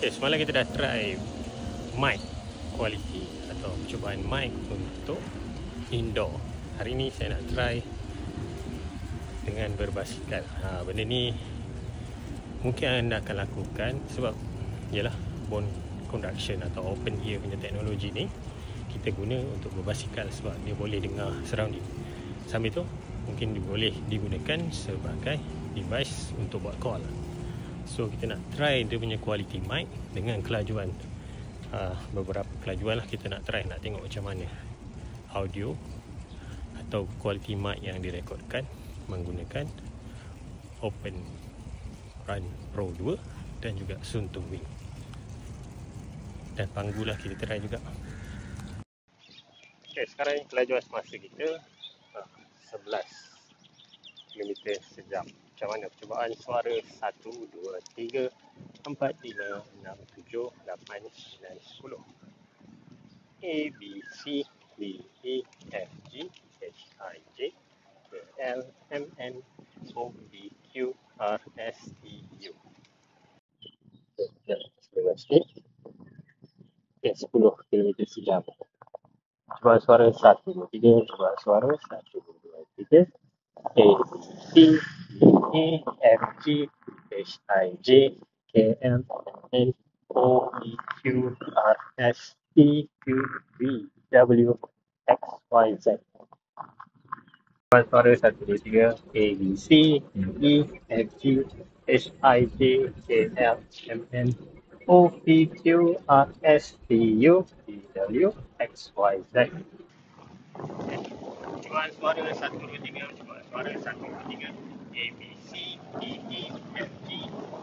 Okay, semalam kita dah try mic quality atau percubaan mic untuk indoor. Hari ni saya nak try dengan berbasikal. Benda ni mungkin anda akan lakukan sebab ialah bone conduction atau open ear punya teknologi ni kita guna untuk berbasikal sebab dia boleh dengar surrounding. Sambil tu mungkin dia boleh digunakan sebagai device untuk buat call. So kita nak try dia punya quality mic dengan kelajuan beberapa kelajuan lah. Kita nak try, nak tengok macam mana audio atau quality mic yang direkodkan menggunakan Open Run Pro 2 dan juga Suunto Wing. Dan Panggu lah kita try juga. Okay, sekarang kelajuan semasa kita 11 km sejam. Macam mana percubaan suara 1, 2, 3, 4, 5, 6, 7, 8, 9, 10. A, B, C, D, E, F, G, H, I, J, K, L, M, N, O, P, Q, R, S, T, U. Sebelum sikit. Okay, 10 km sejam. Percubaan suara 1, 2, 3. Percubaan suara 1, 2, 3. A, B, C, D, E, F, G, H, I, J, K, L, M, N, O, P, Q, R, S, T, U, V, W, X, Y, Z. Suara 1, 2, 3, A, B, C, D, E, F, G, H, I, J, K, L, M, N, O, P, Q, R, S, T, U, V, W, X, Y, Z. Percubaan suara 1, 2, 3, percubaan suara 1, 2, 3, A, B, C, D, E, F, G,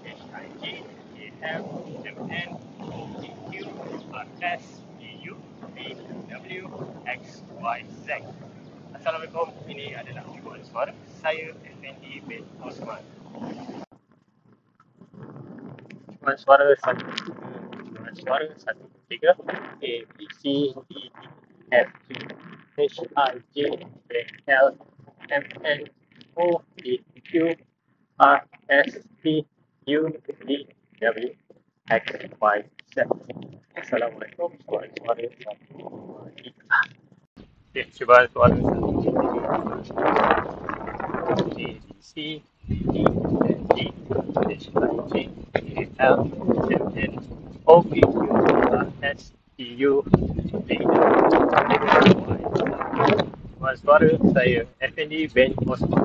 H, I, J, K, L, M, N, O, P, Q, R, S, T, U, V, W, X, Y, Z. Assalamualaikum, ini adalah percubaan suara. Saya Effendi bin Osman. Percubaan suara 1, 2, 3, percubaan suara 1, 2, 3, A, B, C, D, E, F, G, H, I, J, K, L, M, N, O, P, Q, R, S, T, U, V, W, X, Y, Z. Assalamualaikum. Suara 1, 2, 3. Okay, cuba suara 1, 2, 3. A, B, C, D, E, F, G, H, I, J, K, L, M, N, O, P, Q, R, S, T, U, V, W, X, Y, Z. Suara saya Effendi bin Osman.